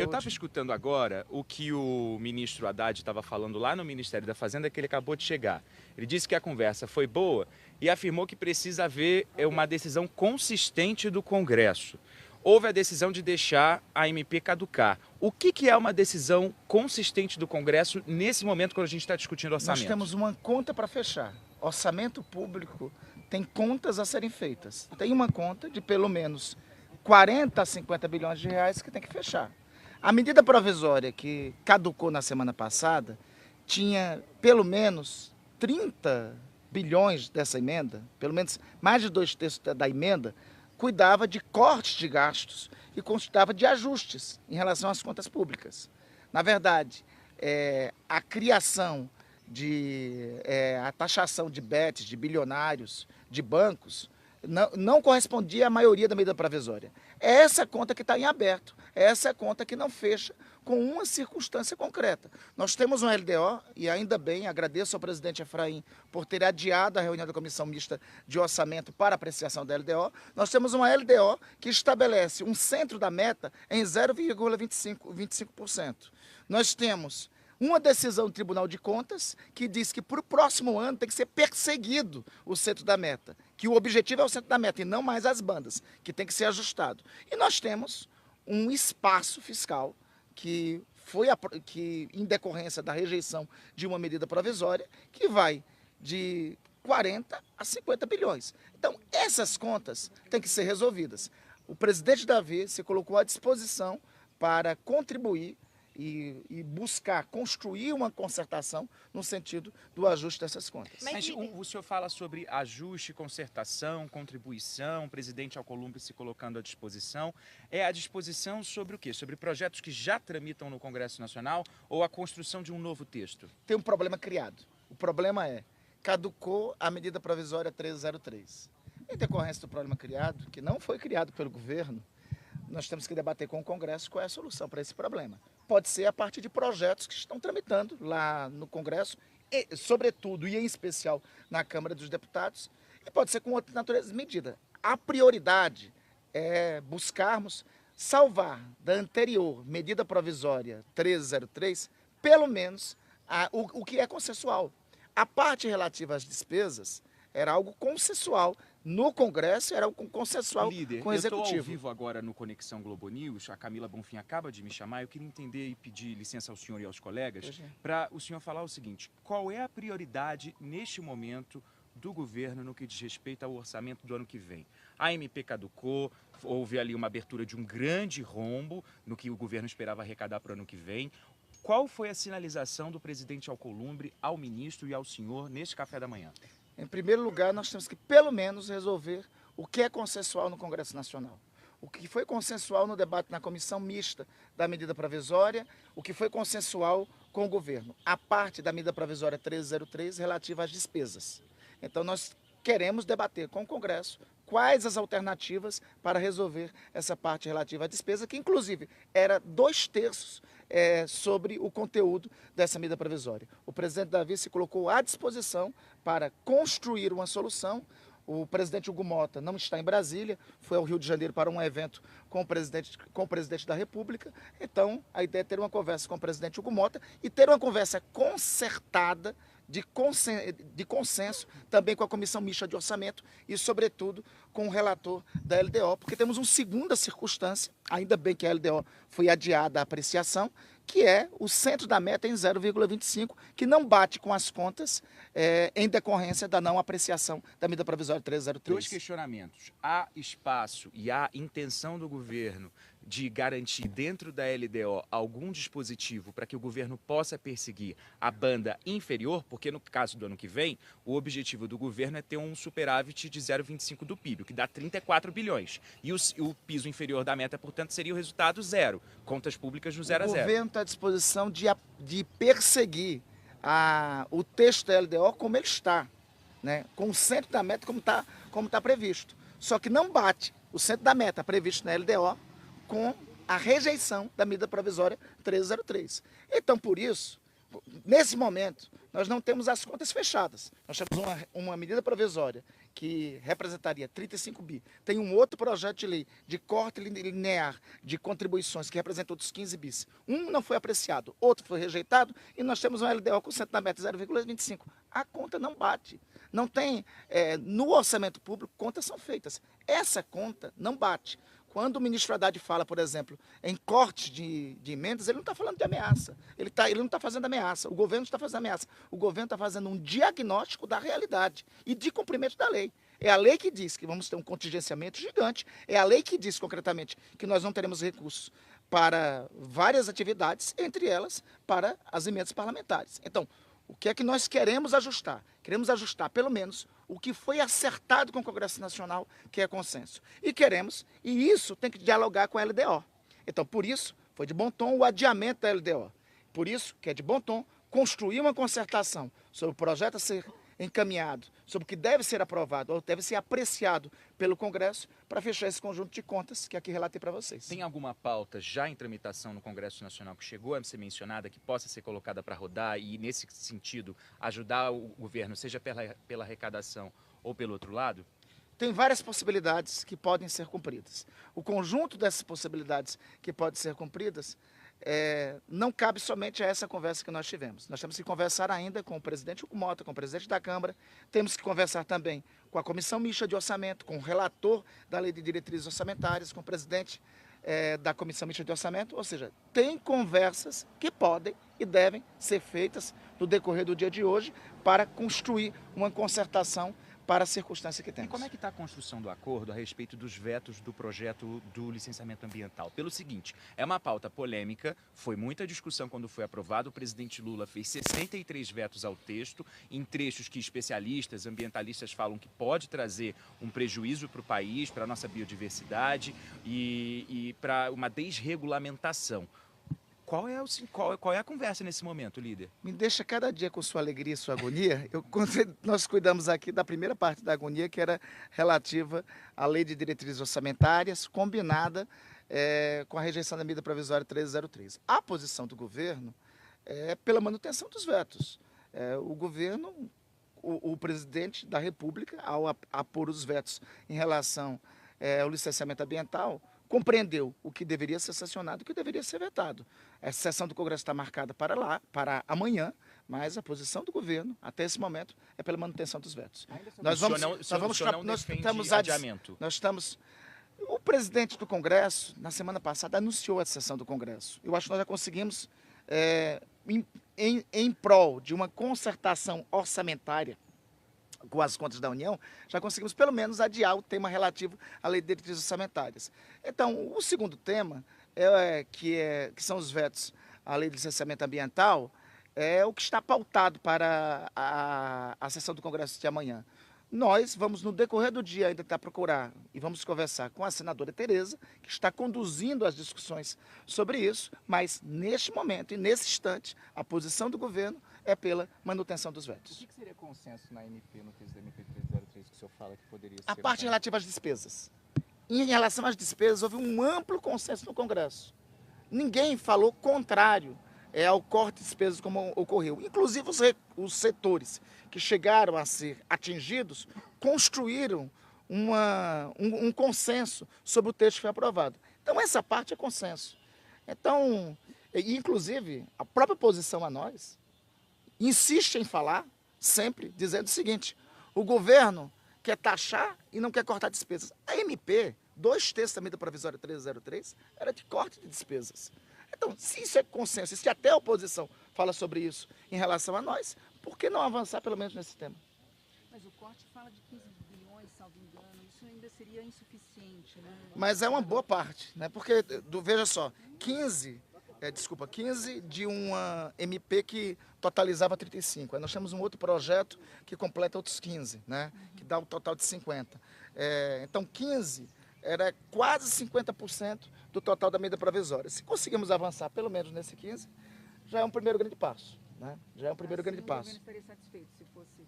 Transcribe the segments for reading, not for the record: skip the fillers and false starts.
estava escutando agora o que o ministro Haddad estava falando lá no Ministério da Fazenda, que ele acabou de chegar. Ele disse que a conversa foi boa e afirmou que precisa haver uma decisão consistente do Congresso. Houve a decisão de deixar a MP caducar. O que é uma decisão consistente do Congresso nesse momento quando a gente está discutindo orçamento? Nós temos uma conta para fechar. Orçamento público tem contas a serem feitas. Tem uma conta de pelo menos 40 a 50 bilhões de reais que tem que fechar. A medida provisória que caducou na semana passada tinha pelo menos 30 bilhões dessa emenda, pelo menos mais de 2/3 da emenda, cuidava de cortes de gastos e cuidava de ajustes em relação às contas públicas. Na verdade, a criação a taxação de bets, de bilionários, de bancos, não correspondia à maioria da medida provisória. É essa conta que está em aberto, é essa conta que não fecha com uma circunstância concreta. Nós temos um LDO, e ainda bem, agradeço ao presidente Efraim por ter adiado a reunião da Comissão Mista de Orçamento para apreciação da LDO. Nós temos uma LDO que estabelece um centro da meta em 0,25%. Nós temos uma decisão do Tribunal de Contas que diz que para o próximo ano tem que ser perseguido o centro da meta, que o objetivo é o centro da meta e não mais as bandas, que tem que ser ajustado. E nós temos um espaço fiscal que em decorrência da rejeição de uma medida provisória, que vai de 40 a 50 bilhões. Então, essas contas têm que ser resolvidas. O presidente Davi se colocou à disposição para contribuir e buscar construir uma concertação no sentido do ajuste dessas contas. Mas o senhor fala sobre ajuste, concertação, contribuição, o presidente Alcolumbre se colocando à disposição. É à disposição sobre o quê? Sobre projetos que já tramitam no Congresso Nacional ou a construção de um novo texto? Tem um problema criado. O problema caducou a medida provisória 1303. Em decorrência do problema criado, que não foi criado pelo governo, nós temos que debater com o Congresso qual é a solução para esse problema. Pode ser a partir de projetos que estão tramitando lá no Congresso, e, sobretudo e em especial na Câmara dos Deputados, e pode ser com outra natureza de medida. A prioridade é buscarmos salvar da anterior medida provisória 1303, pelo menos o que é consensual. A parte relativa às despesas era algo consensual. No Congresso era algo consensual com o Executivo. Eu estou ao vivo agora no Conexão Globo News, a Camila Bonfim acaba de me chamar, eu queria entender e pedir licença ao senhor e aos colegas para o senhor falar o seguinte: qual é a prioridade neste momento do governo no que diz respeito ao orçamento do ano que vem? A MP caducou, houve ali uma abertura de um grande rombo no que o governo esperava arrecadar para o ano que vem. Qual foi a sinalização do presidente Alcolumbre ao ministro e ao senhor neste café da manhã? Em primeiro lugar, nós temos que, pelo menos, resolver o que é consensual no Congresso Nacional. O que foi consensual no debate na comissão mista da medida provisória, o que foi consensual com o governo. A parte da medida provisória 1303 relativa às despesas. Então, nós queremos debater com o Congresso quais as alternativas para resolver essa parte relativa à despesa, que, inclusive, era 2/3 sobre o conteúdo dessa medida provisória. O presidente Davi se colocou à disposição para construir uma solução. O presidente Hugo Mota não está em Brasília, foi ao Rio de Janeiro para um evento com o presidente da República. Então, a ideia é ter uma conversa com o presidente Hugo Mota e ter uma conversa concertada, de consenso, também com a Comissão Mista de Orçamento e, sobretudo, com o relator da LDO, porque temos uma segunda circunstância, ainda bem que a LDO foi adiada à apreciação, que é o centro da meta em 0,25, que não bate com as contas em decorrência da não apreciação da medida provisória 1303. Dois questionamentos. Há espaço e há intenção do governo de garantir dentro da LDO algum dispositivo para que o governo possa perseguir a banda inferior, porque no caso do ano que vem, o objetivo do governo é ter um superávit de 0,25 do PIB, o que dá 34 bilhões. E o piso inferior da meta, portanto, seria o resultado zero. Contas públicas no 0 a 0. O governo está à disposição de perseguir o texto da LDO como ele está, né? Com o centro da meta como tá previsto. Só que não bate o centro da meta previsto na LDO com a rejeição da medida provisória 1303. Então, por isso, nesse momento, nós não temos as contas fechadas. Nós temos uma medida provisória que representaria 35 bi, tem um outro projeto de lei de corte linear de contribuições que representa outros 15 bis. Um não foi apreciado, outro foi rejeitado e nós temos um LDO com centro da meta 0,25. A conta não bate. Não tem, no orçamento público, contas são feitas. Essa conta não bate. Quando o ministro Haddad fala, por exemplo, em corte de emendas, ele não está falando de ameaça. Ele não está fazendo ameaça. O governo está fazendo ameaça. O governo está fazendo um diagnóstico da realidade e de cumprimento da lei. É a lei que diz que vamos ter um contingenciamento gigante. É a lei que diz, concretamente, que nós não teremos recursos para várias atividades, entre elas para as emendas parlamentares. Então, o que é que nós queremos ajustar? Queremos ajustar, pelo menos, o que foi acertado com o Congresso Nacional, que é consenso. E isso tem que dialogar com a LDO. Então, por isso, foi de bom tom o adiamento da LDO. Por isso, que é de bom tom construir uma concertação sobre o projeto a ser encaminhado, sobre o que deve ser aprovado ou deve ser apreciado pelo Congresso para fechar esse conjunto de contas que aqui relatei para vocês. Tem alguma pauta já em tramitação no Congresso Nacional que chegou a ser mencionada, que possa ser colocada para rodar e, nesse sentido, ajudar o governo, seja pela arrecadação ou pelo outro lado? Tem várias possibilidades que podem ser cumpridas. O conjunto dessas possibilidades que podem ser cumpridas não cabe somente a essa conversa que nós tivemos. Nós temos que conversar ainda com o presidente Hugo Mota, com o presidente da Câmara, temos que conversar também com a Comissão Mista de Orçamento, com o relator da Lei de Diretrizes Orçamentárias, com o presidente da Comissão Mista de Orçamento, ou seja, tem conversas que podem e devem ser feitas no decorrer do dia de hoje para construir uma concertação para a circunstância que temos. E como é que está a construção do acordo a respeito dos vetos do projeto do licenciamento ambiental? Pelo seguinte, é uma pauta polêmica, foi muita discussão quando foi aprovado, o presidente Lula fez 63 vetos ao texto, em trechos que especialistas, ambientalistas falam que pode trazer um prejuízo para o país, para a nossa biodiversidade para uma desregulamentação. Qual é a conversa nesse momento, líder? Me deixa cada dia com sua alegria e sua agonia. Nós cuidamos aqui da primeira parte da agonia, que era relativa à Lei de Diretrizes Orçamentárias, combinada com a rejeição da medida provisória 1303. A posição do governo é pela manutenção dos vetos. O governo, o presidente da República, ao apor os vetos em relação ao licenciamento ambiental, compreendeu o que deveria ser sancionado e o que deveria ser vetado. Essa sessão do Congresso está marcada para amanhã, mas a posição do governo, até esse momento, é pela manutenção dos vetos. O presidente do Congresso, na semana passada, anunciou a sessão do Congresso. Eu acho que nós já conseguimos, em prol de uma concertação orçamentária, com as contas da União, já conseguimos pelo menos adiar o tema relativo à Lei de Diretrizes Orçamentárias. Então, o segundo tema, que são os vetos à Lei de Licenciamento Ambiental, é o que está pautado para a sessão do Congresso de amanhã. Nós vamos, no decorrer do dia, ainda procurar e vamos conversar com a senadora Tereza, que está conduzindo as discussões sobre isso, mas neste momento e nesse instante, a posição do governo é pela manutenção dos vetos. O que seria consenso na MP, no texto da MP 1303, que o senhor fala que poderia ser? A parte relativa às despesas. Em relação às despesas, houve um amplo consenso no Congresso. Ninguém falou contrário ao corte de despesas como ocorreu. Inclusive os setores que chegaram a ser atingidos construíram um consenso sobre o texto que foi aprovado. Então, essa parte é consenso. Então, inclusive, a própria posição a nós insiste em falar, sempre, dizendo o seguinte: o governo quer taxar e não quer cortar despesas. A MP, 2/3 da medida provisória 1303, era de corte de despesas. Então, se isso é consenso, e se até a oposição fala sobre isso em relação a nós, por que não avançar pelo menos nesse tema? Mas o corte fala de 15 bilhões, salvo engano, isso ainda seria insuficiente, né? Mas é uma boa parte, né? Porque, veja só, 15 de uma MP que totalizava 35. Aí nós temos um outro projeto que completa outros 15, né? Que dá o total de 50. Então, 15 era quase 50% do total da medida provisória. Se conseguirmos avançar pelo menos nesse 15, já é um primeiro grande passo, né? Já é um primeiro grande passo. O governo estaria satisfeito se fosse...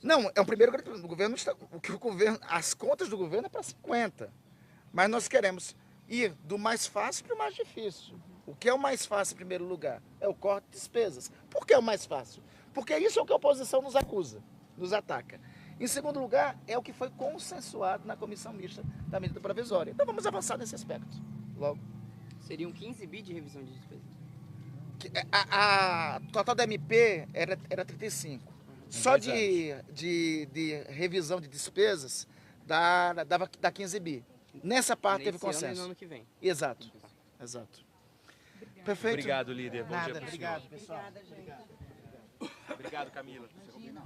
Não, é um primeiro grande passo. As contas do governo é para 50. Mas nós queremos ir do mais fácil para o mais difícil. O que é o mais fácil em primeiro lugar? É o corte de despesas. Por que é o mais fácil? Porque isso é o que a oposição nos acusa, nos ataca. Em segundo lugar, é o que foi consensuado na comissão mista da medida provisória. Então vamos avançar nesse aspecto logo. Seriam 15 bi de revisão de despesa. A total da MP era 35. Só de revisão de despesas dá 15 bi. Nessa parte teve Nesse ano e consenso. no ano que vem. Exato. Exato. Perfeito. Obrigado, líder. Bom dia Nada, pro senhor. obrigado, pessoal. Obrigada, gente. Obrigado, Camila. Imagina.